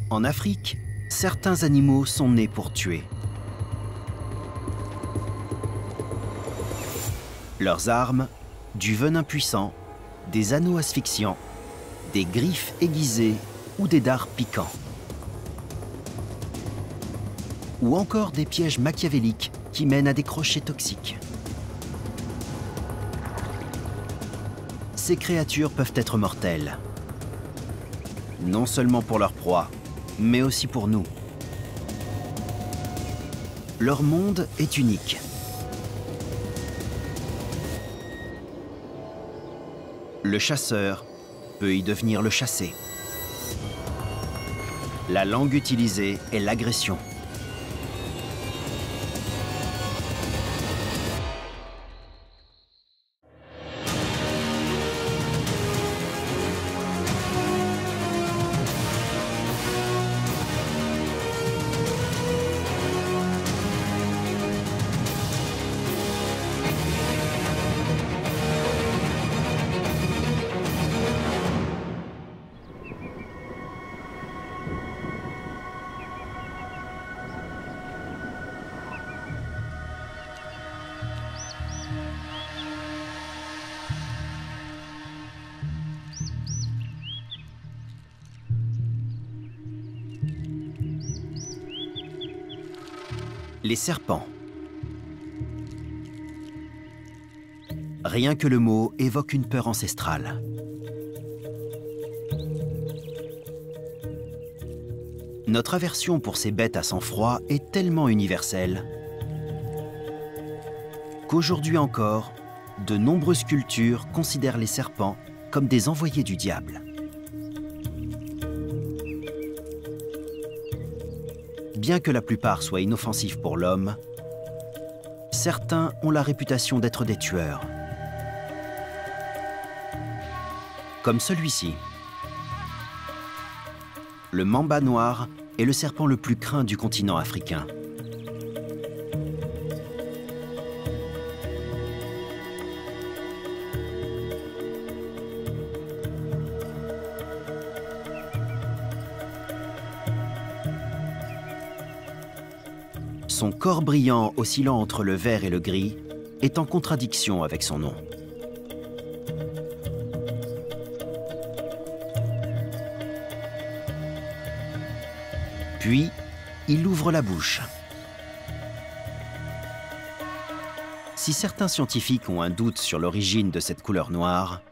En Afrique, certains animaux sont nés pour tuer. Leurs armes, du venin puissant, des anneaux asphyxiants, des griffes aiguisées ou des dards piquants. Ou encore des pièges machiavéliques qui mènent à des crochets toxiques. Ces créatures peuvent être mortelles. Non seulement pour leur proie, mais aussi pour nous. Leur monde est unique. Le chasseur peut y devenir le chassé. La langue utilisée est l'agression. Les serpents. Rien que le mot évoque une peur ancestrale. Notre aversion pour ces bêtes à sang froid est tellement universelle qu'aujourd'hui encore, de nombreuses cultures considèrent les serpents comme des envoyés du diable. Bien que la plupart soient inoffensifs pour l'homme, certains ont la réputation d'être des tueurs. Comme celui-ci. Le mamba noir est le serpent le plus craint du continent africain. Son corps brillant oscillant entre le vert et le gris est en contradiction avec son nom. Puis, il ouvre la bouche. Si certains scientifiques ont un doute sur l'origine de cette couleur noire,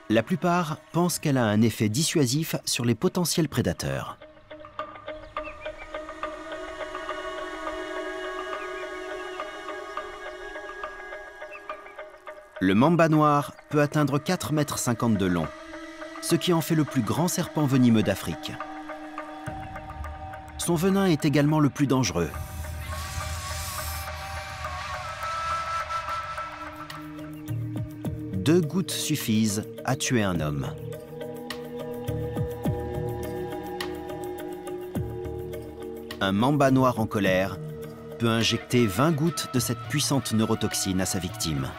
la plupart pensent qu'elle a un effet dissuasif sur les potentiels prédateurs. Le mamba noir peut atteindre 4,50 m de long, ce qui en fait le plus grand serpent venimeux d'Afrique. Son venin est également le plus dangereux. Deux gouttes suffisent à tuer un homme. Un mamba noir en colère peut injecter 20 gouttes de cette puissante neurotoxine à sa victime.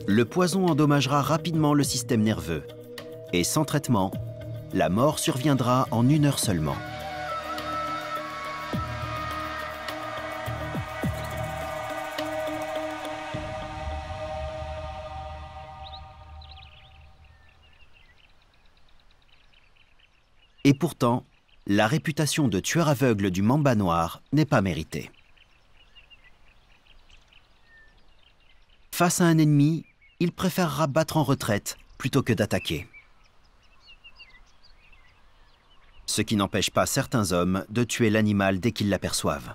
Le poison endommagera rapidement le système nerveux et sans traitement, la mort surviendra en 1 heure seulement. Et pourtant, la réputation de tueur aveugle du mamba noir n'est pas méritée. Face à un ennemi, il préférera battre en retraite plutôt que d'attaquer. Ce qui n'empêche pas certains hommes de tuer l'animal dès qu'ils l'aperçoivent.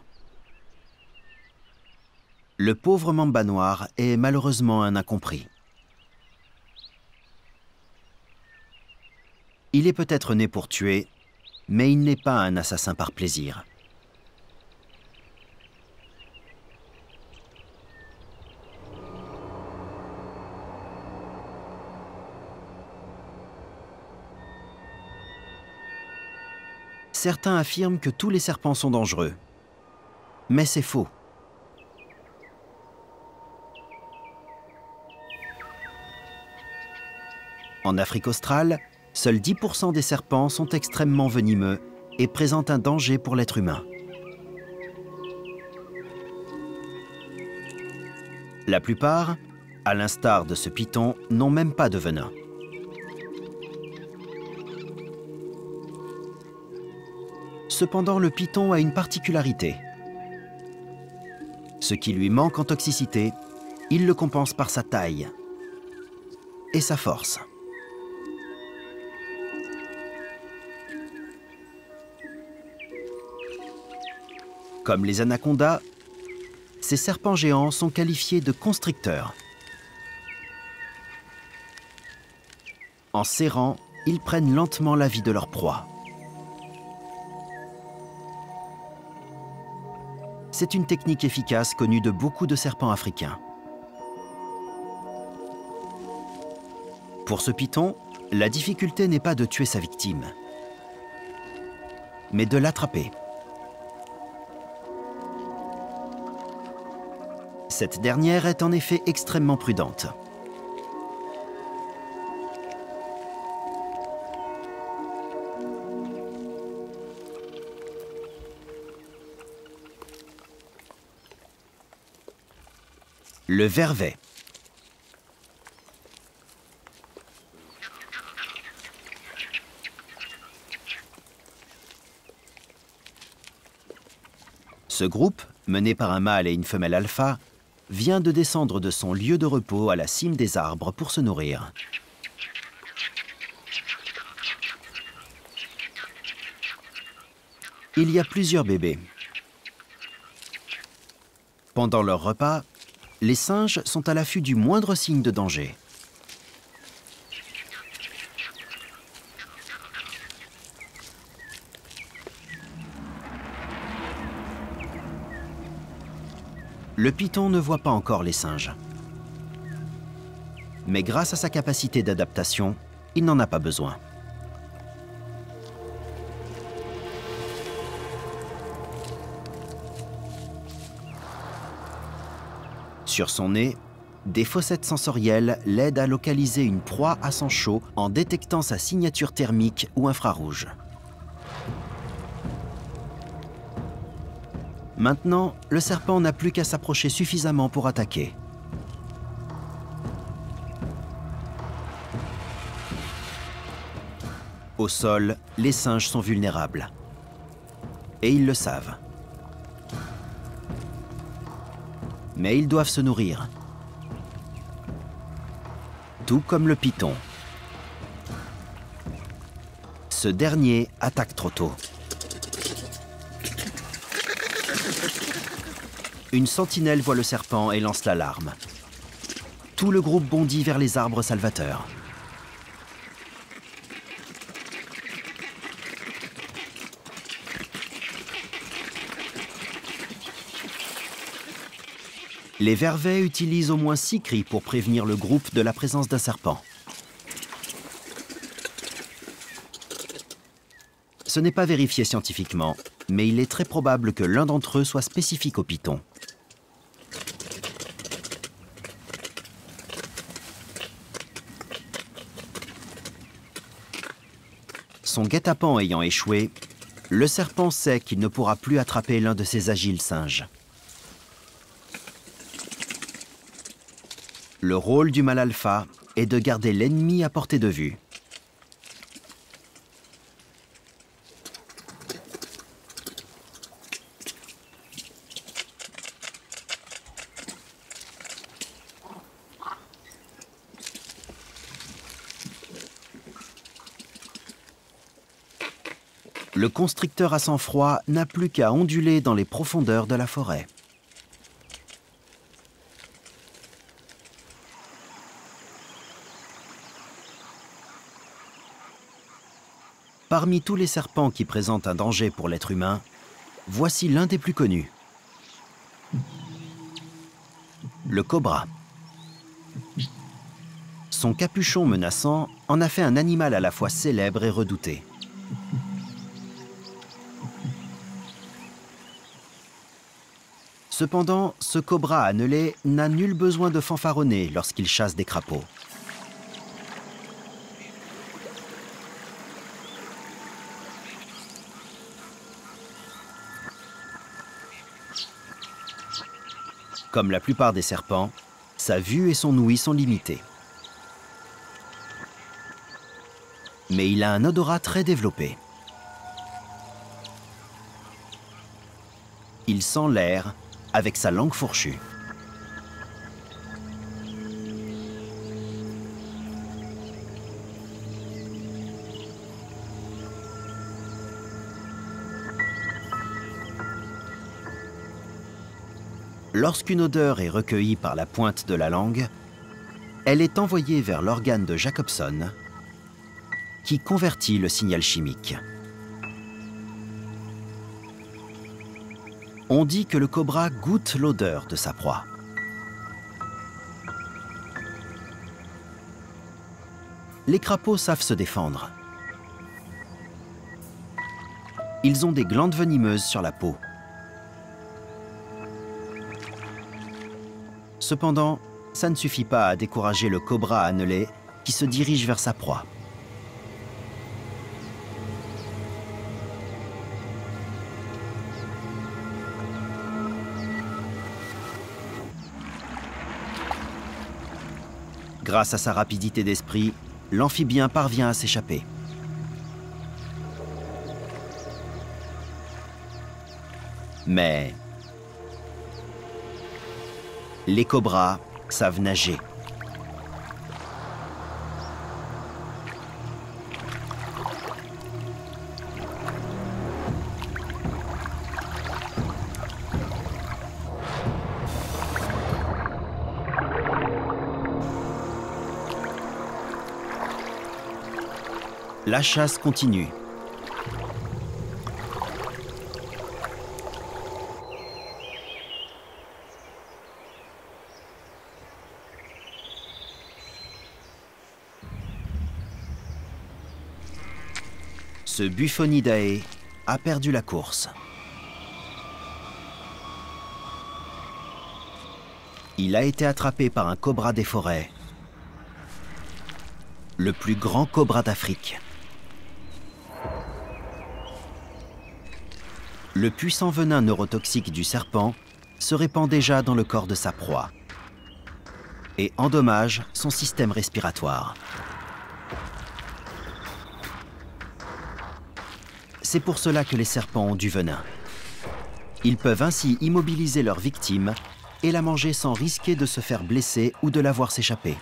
Le pauvre mamba noir est malheureusement un incompris. Il est peut-être né pour tuer, mais il n'est pas un assassin par plaisir. Certains affirment que tous les serpents sont dangereux. Mais c'est faux. En Afrique australe, seuls 10% des serpents sont extrêmement venimeux et présentent un danger pour l'être humain. La plupart, à l'instar de ce python, n'ont même pas de venin. Cependant, le python a une particularité. Ce qui lui manque en toxicité, il le compense par sa taille et sa force. Comme les anacondas, ces serpents géants sont qualifiés de constricteurs. En serrant, ils prennent lentement la vie de leur proie. C'est une technique efficace connue de beaucoup de serpents africains. Pour ce python, la difficulté n'est pas de tuer sa victime, mais de l'attraper. Cette dernière est en effet extrêmement prudente. Le vervet. Ce groupe, mené par un mâle et une femelle alpha, vient de descendre de son lieu de repos à la cime des arbres pour se nourrir. Il y a plusieurs bébés. Pendant leur repas, les singes sont à l'affût du moindre signe de danger. Le python ne voit pas encore les singes. Mais grâce à sa capacité d'adaptation, il n'en a pas besoin. Sur son nez, des fossettes sensorielles l'aident à localiser une proie à sang chaud en détectant sa signature thermique ou infrarouge. Maintenant, le serpent n'a plus qu'à s'approcher suffisamment pour attaquer. Au sol, les singes sont vulnérables. Et ils le savent. Mais ils doivent se nourrir. Tout comme le python. Ce dernier attaque trop tôt. Une sentinelle voit le serpent et lance l'alarme. Tout le groupe bondit vers les arbres salvateurs. Les vervets utilisent au moins 6 cris pour prévenir le groupe de la présence d'un serpent. Ce n'est pas vérifié scientifiquement, mais il est très probable que l'un d'entre eux soit spécifique au python. Son guet-apens ayant échoué, le serpent sait qu'il ne pourra plus attraper l'un de ses agiles singes. Le rôle du mâle alpha est de garder l'ennemi à portée de vue. Le constricteur à sang froid n'a plus qu'à onduler dans les profondeurs de la forêt. Parmi tous les serpents qui présentent un danger pour l'être humain, voici l'un des plus connus. Le cobra. Son capuchon menaçant en a fait un animal à la fois célèbre et redouté. Cependant, ce cobra annelé n'a nul besoin de fanfaronner lorsqu'il chasse des crapauds. Comme la plupart des serpents, sa vue et son ouïe sont limitées. Mais il a un odorat très développé. Il sent l'air avec sa langue fourchue. Lorsqu'une odeur est recueillie par la pointe de la langue, elle est envoyée vers l'organe de Jacobson, qui convertit le signal chimique. On dit que le cobra goûte l'odeur de sa proie. Les crapauds savent se défendre. Ils ont des glandes venimeuses sur la peau. Cependant, ça ne suffit pas à décourager le cobra annelé qui se dirige vers sa proie. Grâce à sa rapidité d'esprit, l'amphibien parvient à s'échapper. Mais les cobras savent nager. La chasse continue. Ce Buphonidae a perdu la course. Il a été attrapé par un cobra des forêts, le plus grand cobra d'Afrique. Le puissant venin neurotoxique du serpent se répand déjà dans le corps de sa proie et endommage son système respiratoire. C'est pour cela que les serpents ont du venin. Ils peuvent ainsi immobiliser leur victime et la manger sans risquer de se faire blesser ou de la voir s'échapper.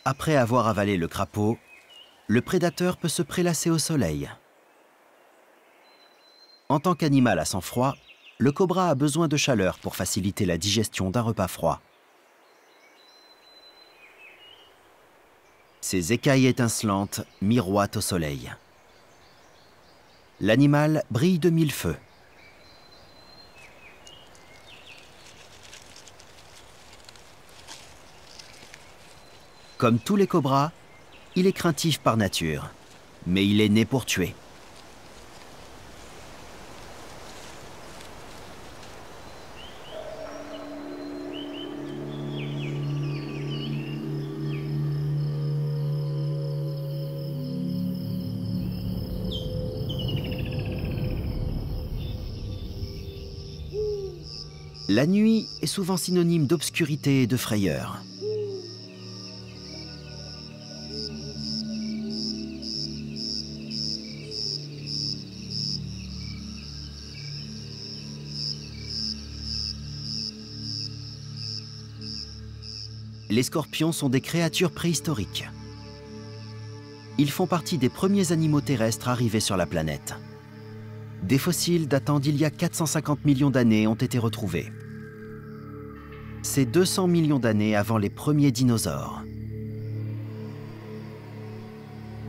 Après avoir avalé le crapaud, le prédateur peut se prélasser au soleil. En tant qu'animal à sang froid, le cobra a besoin de chaleur pour faciliter la digestion d'un repas froid. Ses écailles étincelantes miroitent au soleil. L'animal brille de mille feux. Comme tous les cobras, il est craintif par nature, mais il est né pour tuer. La nuit est souvent synonyme d'obscurité et de frayeur. Les scorpions sont des créatures préhistoriques. Ils font partie des premiers animaux terrestres arrivés sur la planète. Des fossiles datant d'il y a 450 millions d'années ont été retrouvés. C'est 200 millions d'années avant les premiers dinosaures.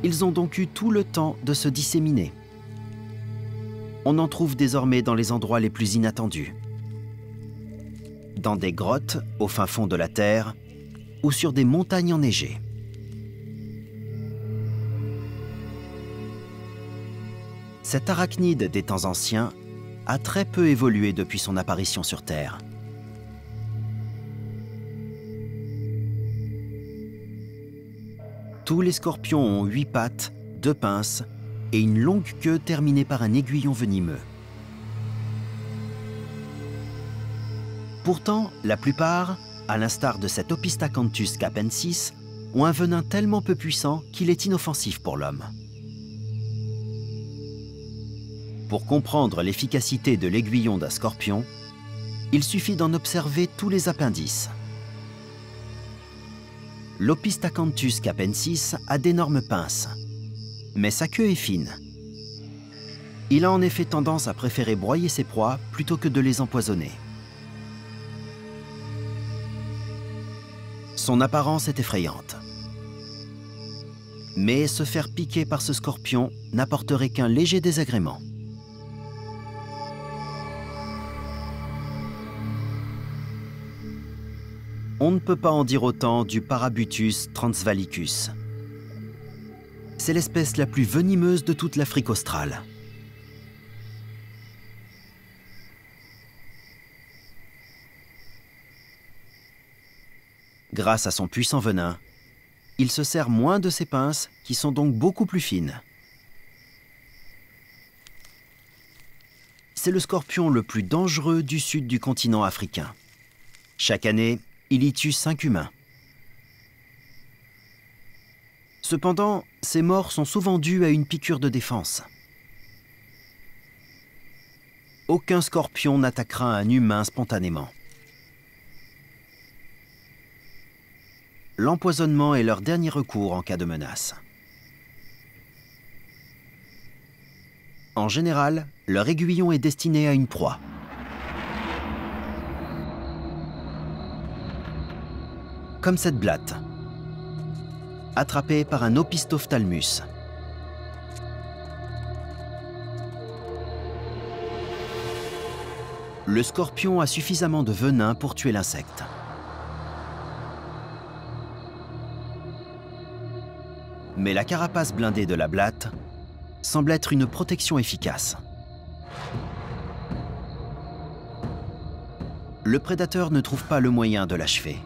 Ils ont donc eu tout le temps de se disséminer. On en trouve désormais dans les endroits les plus inattendus. Dans des grottes au fin fond de la Terre ou sur des montagnes enneigées. Cet arachnide des temps anciens a très peu évolué depuis son apparition sur Terre. Tous les scorpions ont 8 pattes, 2 pinces et une longue queue terminée par un aiguillon venimeux. Pourtant, la plupart, à l'instar de cet Opistacanthus capensis, ont un venin tellement peu puissant qu'il est inoffensif pour l'homme. Pour comprendre l'efficacité de l'aiguillon d'un scorpion, il suffit d'en observer tous les appendices. L'Opistacanthus capensis a d'énormes pinces, mais sa queue est fine. Il a en effet tendance à préférer broyer ses proies plutôt que de les empoisonner. Son apparence est effrayante. Mais se faire piquer par ce scorpion n'apporterait qu'un léger désagrément. On ne peut pas en dire autant du Parabutus transvalicus. C'est l'espèce la plus venimeuse de toute l'Afrique australe. Grâce à son puissant venin, il se sert moins de ses pinces, qui sont donc beaucoup plus fines. C'est le scorpion le plus dangereux du sud du continent africain. Chaque année, il y tue 5 humains. Cependant, ces morts sont souvent dues à une piqûre de défense. Aucun scorpion n'attaquera un humain spontanément. L'empoisonnement est leur dernier recours en cas de menace. En général, leur aiguillon est destiné à une proie. Comme cette blatte, attrapée par un Opistophthalmus. Le scorpion a suffisamment de venin pour tuer l'insecte. Mais la carapace blindée de la blatte semble être une protection efficace. Le prédateur ne trouve pas le moyen de l'achever.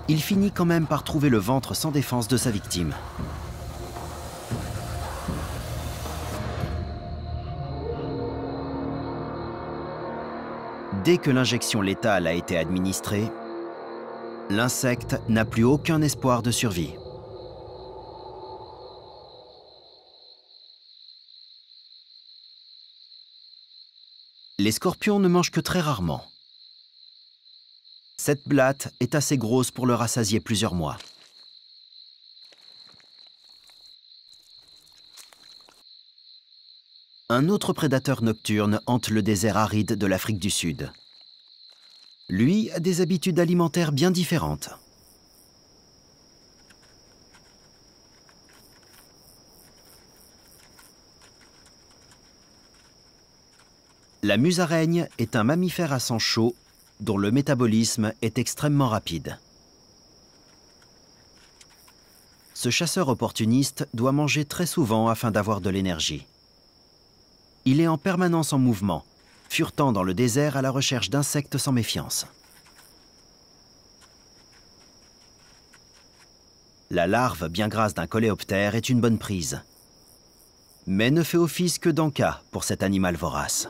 Il finit quand même par trouver le ventre sans défense de sa victime. Dès que l'injection létale a été administrée, l'insecte n'a plus aucun espoir de survie. Les scorpions ne mangent que très rarement. Cette blatte est assez grosse pour le rassasier plusieurs mois. Un autre prédateur nocturne hante le désert aride de l'Afrique du Sud. Lui a des habitudes alimentaires bien différentes. La musaraigne est un mammifère à sang chaud dont le métabolisme est extrêmement rapide. Ce chasseur opportuniste doit manger très souvent afin d'avoir de l'énergie. Il est en permanence en mouvement, furetant dans le désert à la recherche d'insectes sans méfiance. La larve bien grasse d'un coléoptère est une bonne prise, mais ne fait office que d'en-cas pour cet animal vorace.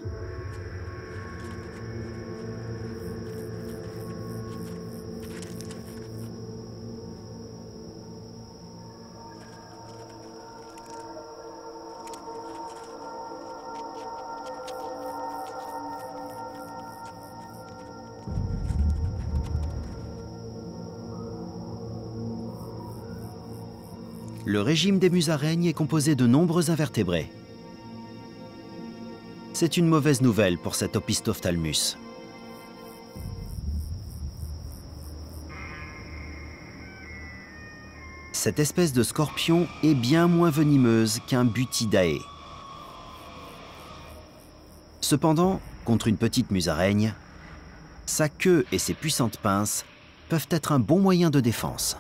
Le régime des musaraignes est composé de nombreux invertébrés. C'est une mauvaise nouvelle pour cet Opistophthalmus. Cette espèce de scorpion est bien moins venimeuse qu'un Buthidae. Cependant, contre une petite musaraigne, sa queue et ses puissantes pinces peuvent être un bon moyen de défense.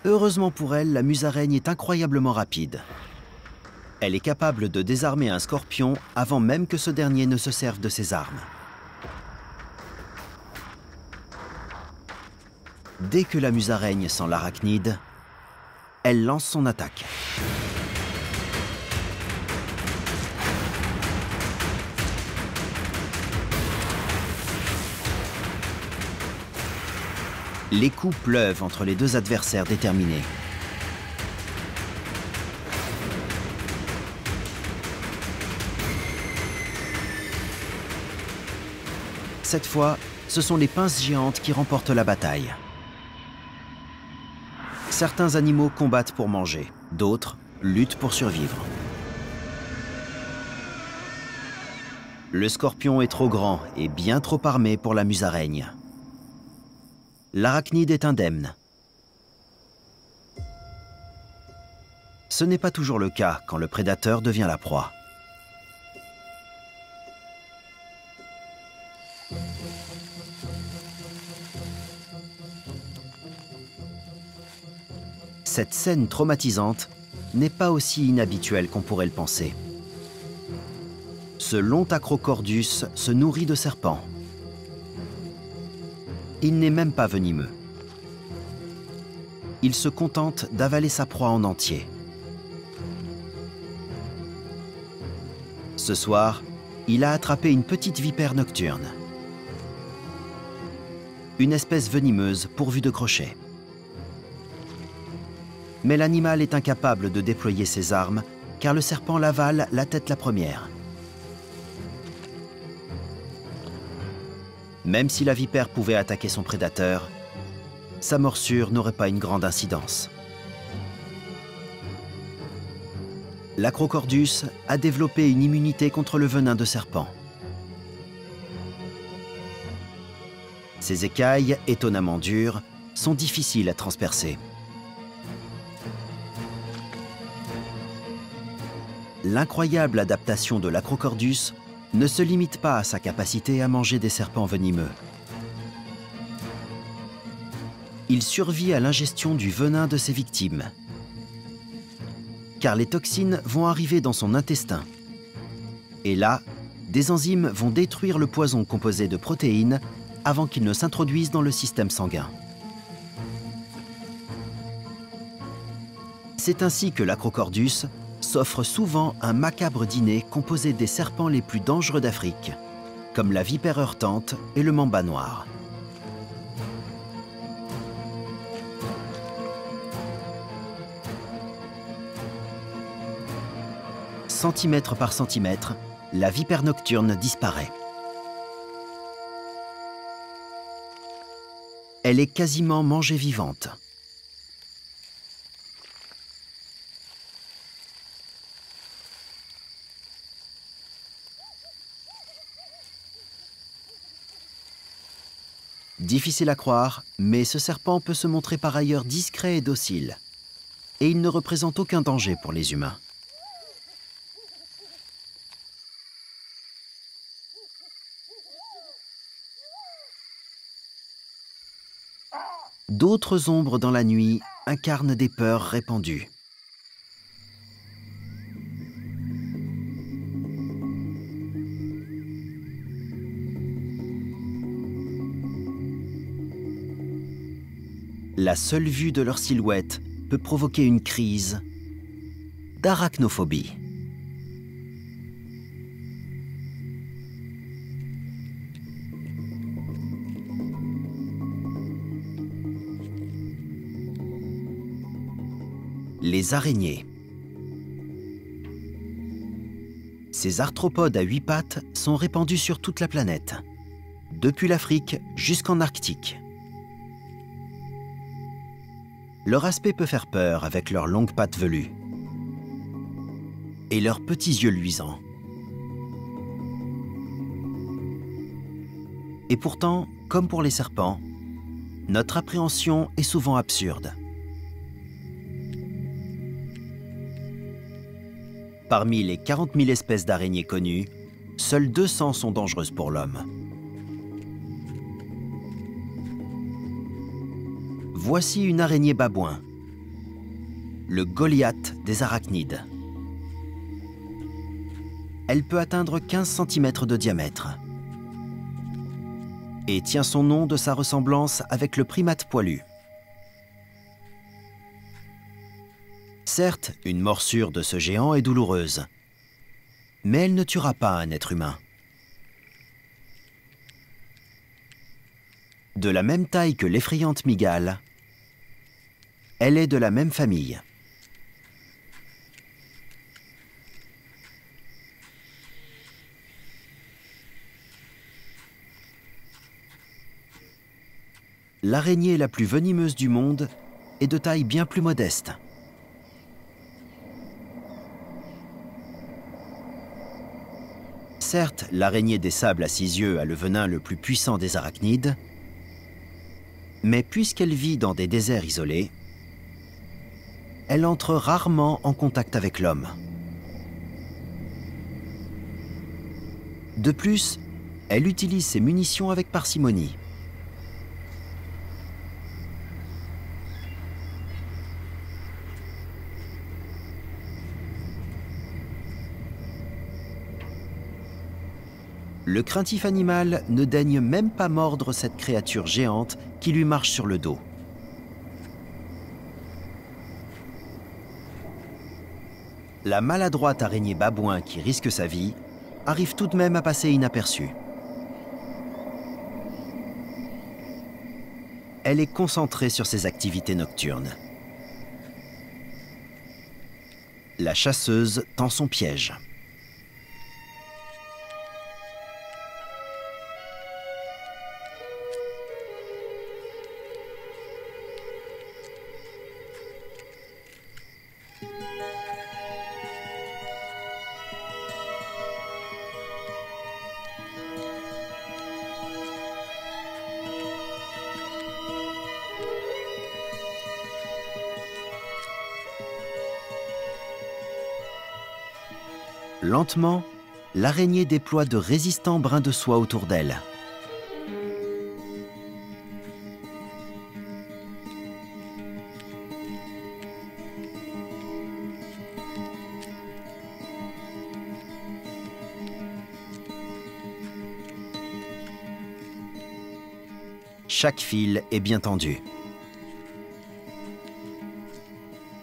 Heureusement pour elle, la musaraigne est incroyablement rapide. Elle est capable de désarmer un scorpion avant même que ce dernier ne se serve de ses armes. Dès que la musaraigne sent l'arachnide, elle lance son attaque. Les coups pleuvent entre les deux adversaires déterminés. Cette fois, ce sont les pinces géantes qui remportent la bataille. Certains animaux combattent pour manger, d'autres luttent pour survivre. Le scorpion est trop grand et bien trop armé pour la musaraigne. L'arachnide est indemne. Ce n'est pas toujours le cas quand le prédateur devient la proie. Cette scène traumatisante n'est pas aussi inhabituelle qu'on pourrait le penser. Ce long Acrocordus se nourrit de serpents. Il n'est même pas venimeux. Il se contente d'avaler sa proie en entier. Ce soir, il a attrapé une petite vipère nocturne. Une espèce venimeuse pourvue de crochets. Mais l'animal est incapable de déployer ses armes, car le serpent l'avale la tête la première. Même si la vipère pouvait attaquer son prédateur, sa morsure n'aurait pas une grande incidence. L'Acrocordus a développé une immunité contre le venin de serpent. Ses écailles, étonnamment dures, sont difficiles à transpercer. L'incroyable adaptation de l'Acrocordus ne se limite pas à sa capacité à manger des serpents venimeux. Il survit à l'ingestion du venin de ses victimes, car les toxines vont arriver dans son intestin. Et là, des enzymes vont détruire le poison composé de protéines avant qu'il ne s'introduise dans le système sanguin. C'est ainsi que l'Acrocordus s'offre souvent un macabre dîner composé des serpents les plus dangereux d'Afrique, comme la vipère heurtante et le mamba noir. Centimètre par centimètre, la vipère nocturne disparaît. Elle est quasiment mangée vivante. Difficile à croire, mais ce serpent peut se montrer par ailleurs discret et docile. Et il ne représente aucun danger pour les humains. D'autres ombres dans la nuit incarnent des peurs répandues. La seule vue de leur silhouette peut provoquer une crise d'arachnophobie. Les araignées. Ces arthropodes à 8 pattes sont répandus sur toute la planète, depuis l'Afrique jusqu'en Arctique. Leur aspect peut faire peur avec leurs longues pattes velues et leurs petits yeux luisants. Et pourtant, comme pour les serpents, notre appréhension est souvent absurde. Parmi les 40 000 espèces d'araignées connues, seules 200 sont dangereuses pour l'homme. Voici une araignée babouin, le Goliath des arachnides. Elle peut atteindre 15 cm de diamètre et tient son nom de sa ressemblance avec le primate poilu. Certes, une morsure de ce géant est douloureuse, mais elle ne tuera pas un être humain. De la même taille que l'effrayante mygale, elle est de la même famille. L'araignée la plus venimeuse du monde est de taille bien plus modeste. Certes, l'araignée des sables à 6 yeux a le venin le plus puissant des arachnides, mais puisqu'elle vit dans des déserts isolés, elle entre rarement en contact avec l'homme. De plus, elle utilise ses munitions avec parcimonie. Le craintif animal ne daigne même pas mordre cette créature géante qui lui marche sur le dos. La maladroite araignée babouin qui risque sa vie arrive tout de même à passer inaperçue. Elle est concentrée sur ses activités nocturnes. La chasseuse tend son piège. Lentement, l'araignée déploie de résistants brins de soie autour d'elle. Chaque fil est bien tendu.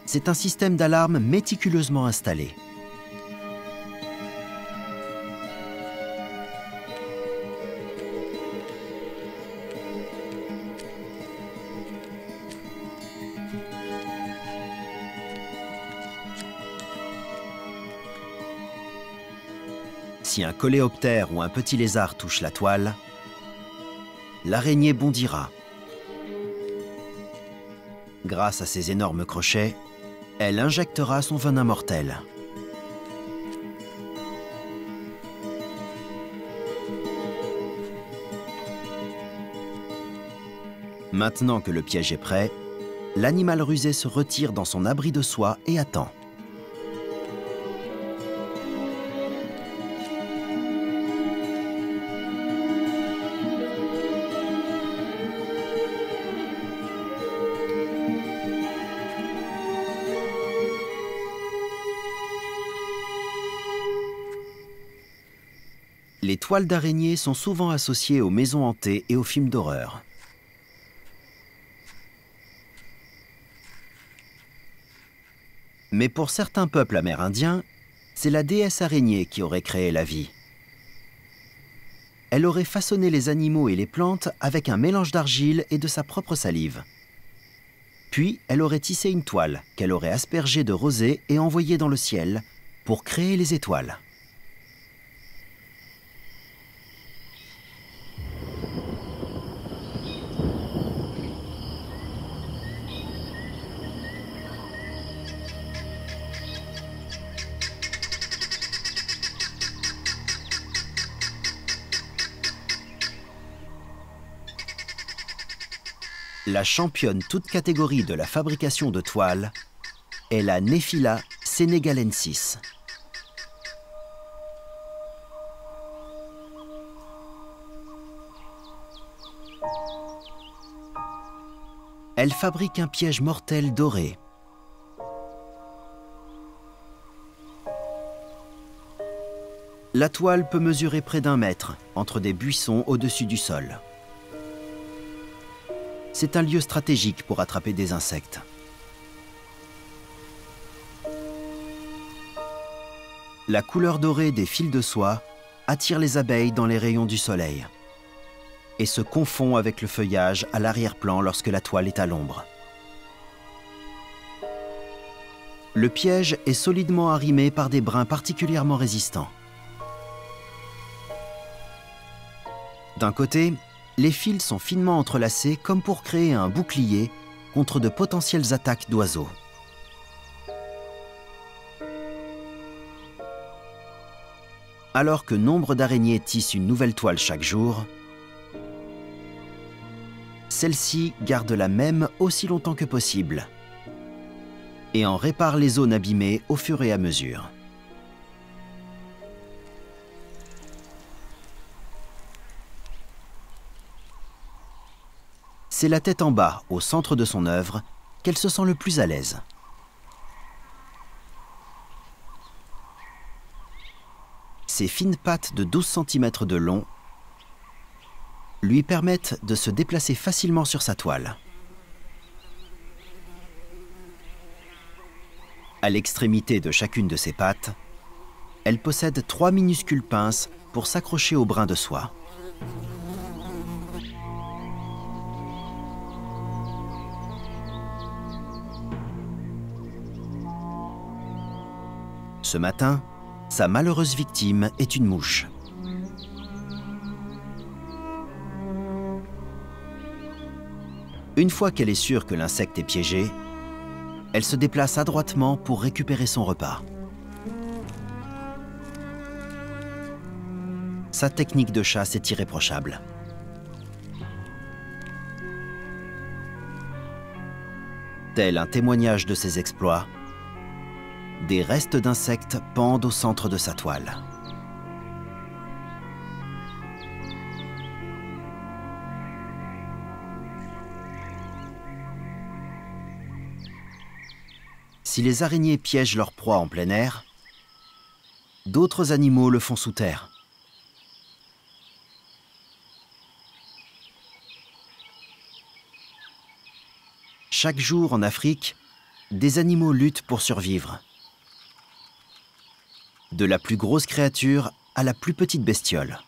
C'est un système d'alarme méticuleusement installé. Si un coléoptère ou un petit lézard touche la toile, l'araignée bondira. Grâce à ses énormes crochets, elle injectera son venin mortel. Maintenant que le piège est prêt, l'animal rusé se retire dans son abri de soie et attend. Les toiles d'araignée sont souvent associées aux maisons hantées et aux films d'horreur. Mais pour certains peuples amérindiens, c'est la déesse araignée qui aurait créé la vie. Elle aurait façonné les animaux et les plantes avec un mélange d'argile et de sa propre salive. Puis, elle aurait tissé une toile qu'elle aurait aspergée de rosée et envoyée dans le ciel pour créer les étoiles. La championne toute catégorie de la fabrication de toiles est la Nephila senegalensis. elle fabrique un piège mortel doré. La toile peut mesurer près d'1 mètre entre des buissons au-dessus du sol. C'est un lieu stratégique pour attraper des insectes. La couleur dorée des fils de soie attire les abeilles dans les rayons du soleil et se confond avec le feuillage à l'arrière-plan lorsque la toile est à l'ombre. Le piège est solidement arrimé par des brins particulièrement résistants. D'un côté, les fils sont finement entrelacés comme pour créer un bouclier contre de potentielles attaques d'oiseaux. Alors que nombre d'araignées tissent une nouvelle toile chaque jour, celle-ci garde la même aussi longtemps que possible et en répare les zones abîmées au fur et à mesure. C'est la tête en bas, au centre de son œuvre, qu'elle se sent le plus à l'aise. Ses fines pattes de 12 cm de long lui permettent de se déplacer facilement sur sa toile. À l'extrémité de chacune de ses pattes, elle possède 3 minuscules pinces pour s'accrocher aux brins de soie. Ce matin, sa malheureuse victime est une mouche. Une fois qu'elle est sûre que l'insecte est piégé, elle se déplace adroitement pour récupérer son repas. Sa technique de chasse est irréprochable. Tel un témoignage de ses exploits, des restes d'insectes pendent au centre de sa toile. Si les araignées piègent leur proie en plein air, d'autres animaux le font sous terre. Chaque jour en Afrique, des animaux luttent pour survivre. De la plus grosse créature à la plus petite bestiole.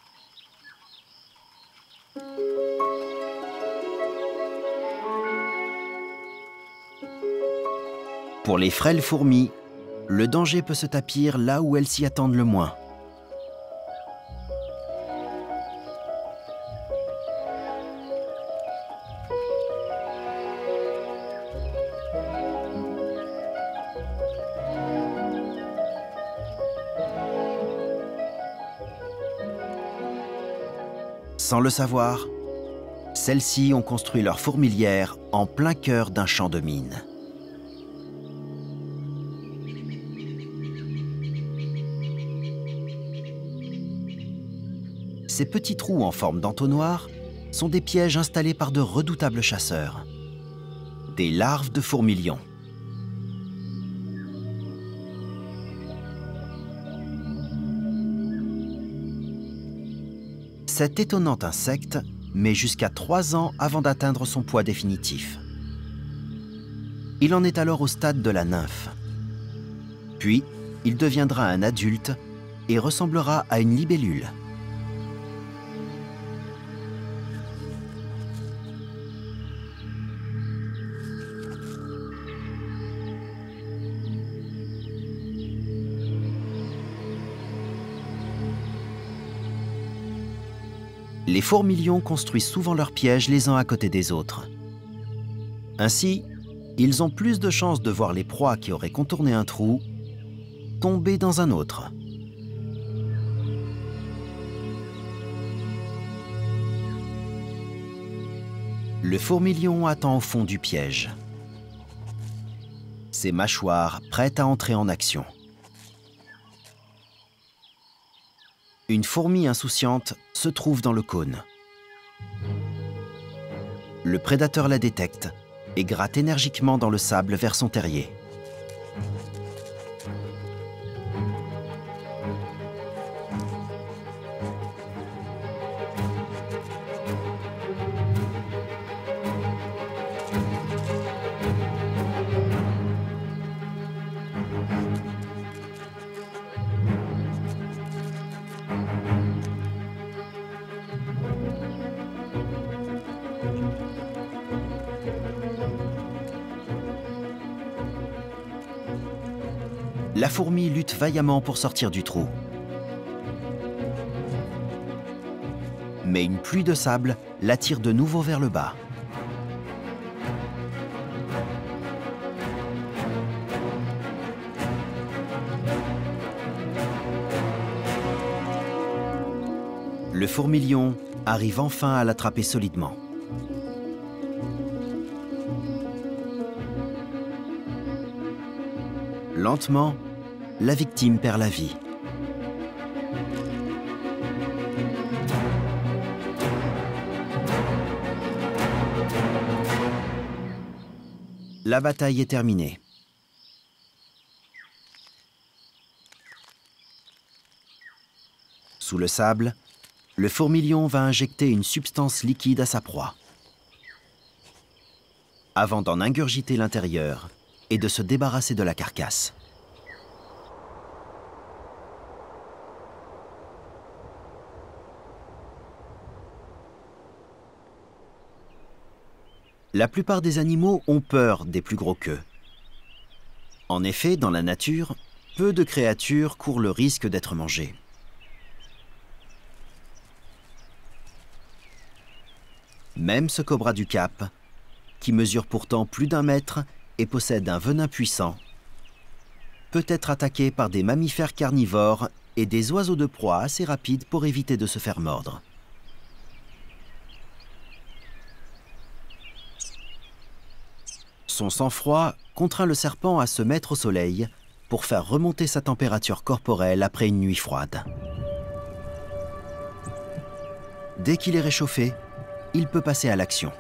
Pour les frêles fourmis, le danger peut se tapir là où elles s'y attendent le moins. Sans le savoir, celles-ci ont construit leur fourmilière en plein cœur d'un champ de mines. Ces petits trous en forme d'entonnoir sont des pièges installés par de redoutables chasseurs, des larves de fourmilions. Cet étonnant insecte met jusqu'à 3 ans avant d'atteindre son poids définitif. Il en est alors au stade de la nymphe. Puis, il deviendra un adulte et ressemblera à une libellule. Les fourmilions construisent souvent leurs pièges les uns à côté des autres. Ainsi, ils ont plus de chances de voir les proies qui auraient contourné un trou tomber dans un autre. Le fourmilion attend au fond du piège, ses mâchoires prêtes à entrer en action. Une fourmi insouciante se trouve dans le cône. Le prédateur la détecte et gratte énergiquement dans le sable vers son terrier. La fourmi lutte vaillamment pour sortir du trou. Mais une pluie de sable l'attire de nouveau vers le bas. Le fourmilion arrive enfin à l'attraper solidement. Lentement, la victime perd la vie. La bataille est terminée. Sous le sable, le fourmilion va injecter une substance liquide à sa proie, avant d'en ingurgiter l'intérieur et de se débarrasser de la carcasse. La plupart des animaux ont peur des plus gros qu'eux. En effet, dans la nature, peu de créatures courent le risque d'être mangées. Même ce cobra du Cap, qui mesure pourtant plus d'1 mètre et possède un venin puissant, peut être attaqué par des mammifères carnivores et des oiseaux de proie assez rapides pour éviter de se faire mordre. Son sang-froid contraint le serpent à se mettre au soleil pour faire remonter sa température corporelle après une nuit froide. Dès qu'il est réchauffé, il peut passer à l'action.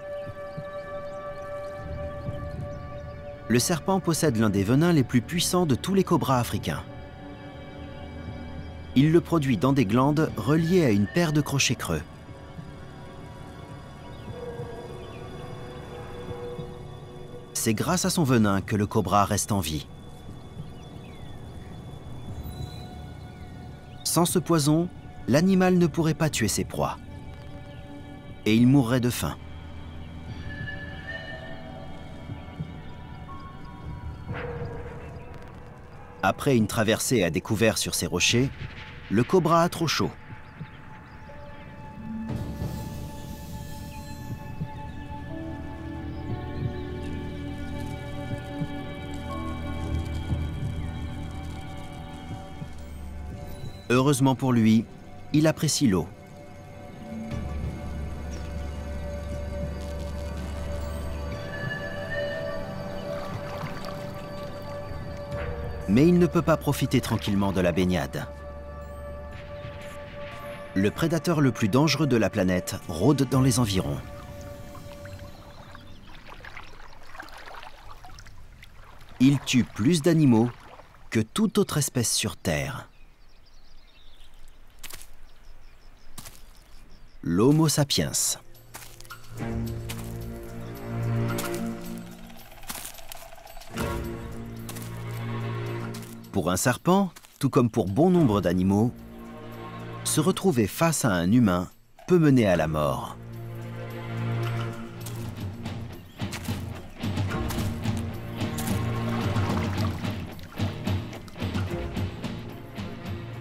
Le serpent possède l'un des venins les plus puissants de tous les cobras africains. Il le produit dans des glandes reliées à une paire de crochets creux. C'est grâce à son venin que le cobra reste en vie. Sans ce poison, l'animal ne pourrait pas tuer ses proies. Et il mourrait de faim. Après une traversée à découvert sur ces rochers, le cobra a trop chaud. Heureusement pour lui, il apprécie l'eau. Mais il ne peut pas profiter tranquillement de la baignade. Le prédateur le plus dangereux de la planète rôde dans les environs. Il tue plus d'animaux que toute autre espèce sur Terre. L'Homo sapiens. Pour un serpent, tout comme pour bon nombre d'animaux, se retrouver face à un humain peut mener à la mort.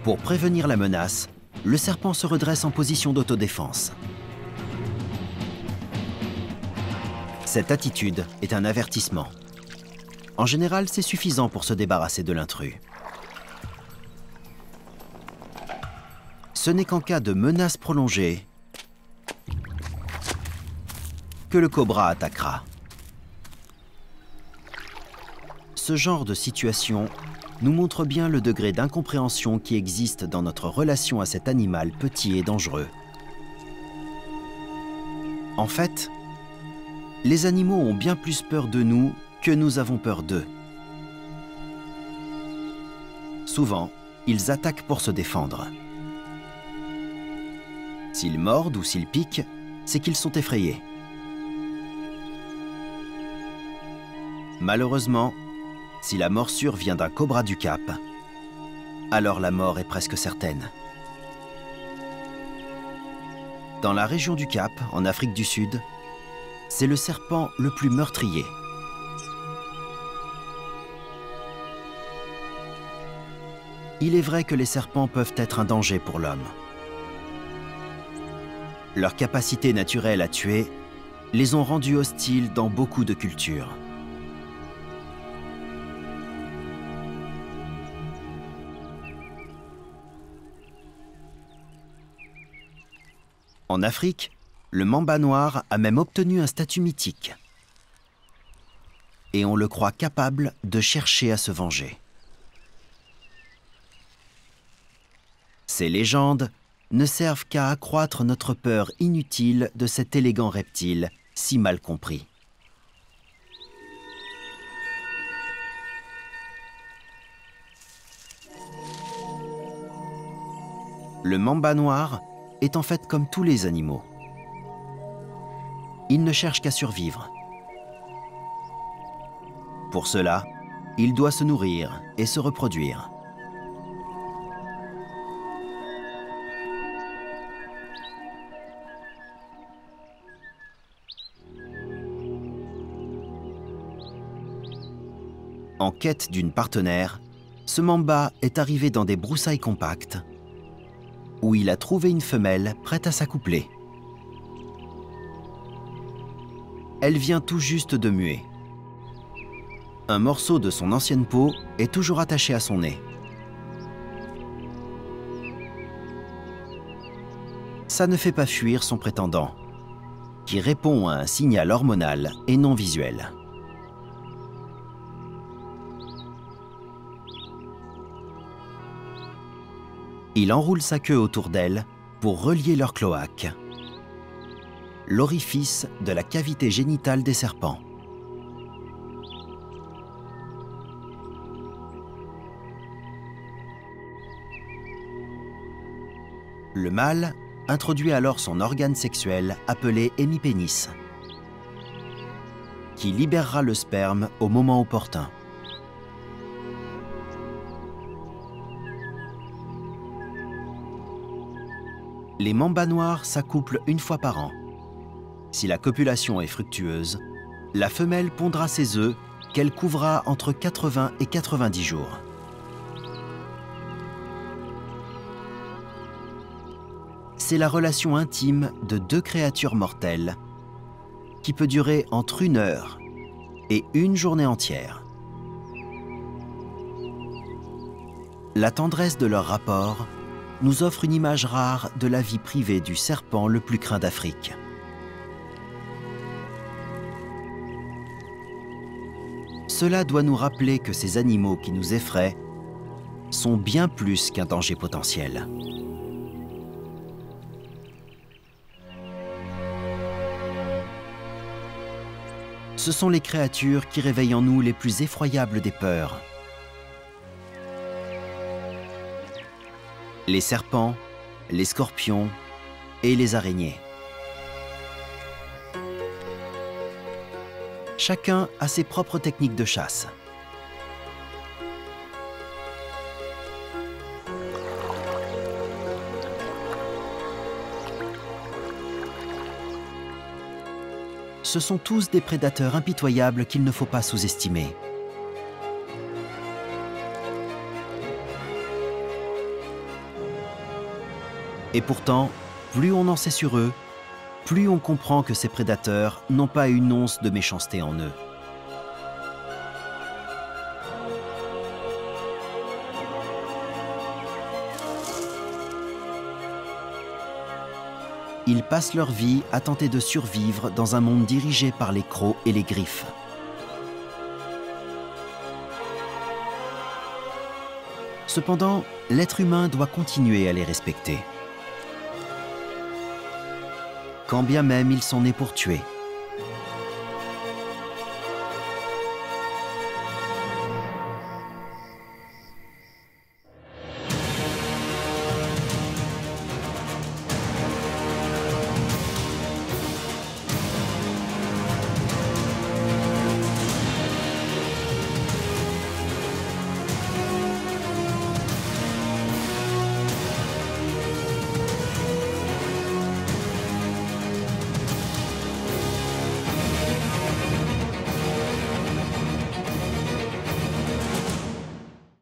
Pour prévenir la menace, le serpent se redresse en position d'autodéfense. Cette attitude est un avertissement. En général, c'est suffisant pour se débarrasser de l'intrus. Ce n'est qu'en cas de menace prolongée que le cobra attaquera. Ce genre de situation nous montre bien le degré d'incompréhension qui existe dans notre relation à cet animal petit et dangereux. En fait, les animaux ont bien plus peur de nous que nous avons peur d'eux. Souvent, ils attaquent pour se défendre. S'ils mordent ou s'ils piquent, c'est qu'ils sont effrayés. Malheureusement, si la morsure vient d'un cobra du Cap, alors la mort est presque certaine. Dans la région du Cap, en Afrique du Sud, c'est le serpent le plus meurtrier. Il est vrai que les serpents peuvent être un danger pour l'homme. Leur capacité naturelle à tuer les ont rendus hostiles dans beaucoup de cultures. En Afrique, le mamba noir a même obtenu un statut mythique. Et on le croit capable de chercher à se venger. Ces légendes ne servent qu'à accroître notre peur inutile de cet élégant reptile si mal compris. Le mamba noir est en fait comme tous les animaux. Il ne cherche qu'à survivre. Pour cela, il doit se nourrir et se reproduire. En quête d'une partenaire, ce mamba est arrivé dans des broussailles compactes où il a trouvé une femelle prête à s'accoupler. Elle vient tout juste de muer. Un morceau de son ancienne peau est toujours attaché à son nez. Ça ne fait pas fuir son prétendant, qui répond à un signal hormonal et non visuel. Il enroule sa queue autour d'elle pour relier leur cloaque, l'orifice de la cavité génitale des serpents. Le mâle introduit alors son organe sexuel appelé hémipénis, qui libérera le sperme au moment opportun. Les mambas noirs s'accouplent une fois par an. Si la copulation est fructueuse, la femelle pondra ses œufs qu'elle couvra entre 80 et 90 jours. C'est la relation intime de deux créatures mortelles qui peut durer entre 1 heure et 1 journée entière. La tendresse de leur rapport nous offre une image rare de la vie privée du serpent le plus craint d'Afrique. Cela doit nous rappeler que ces animaux qui nous effraient sont bien plus qu'un danger potentiel. Ce sont les créatures qui réveillent en nous les plus effroyables des peurs. Les serpents, les scorpions et les araignées. Chacun a ses propres techniques de chasse. Ce sont tous des prédateurs impitoyables qu'il ne faut pas sous-estimer. Et pourtant, plus on en sait sur eux, plus on comprend que ces prédateurs n'ont pas une once de méchanceté en eux. Ils passent leur vie à tenter de survivre dans un monde dirigé par les crocs et les griffes. Cependant, l'être humain doit continuer à les respecter. Quand bien même ils sont nés pour tuer.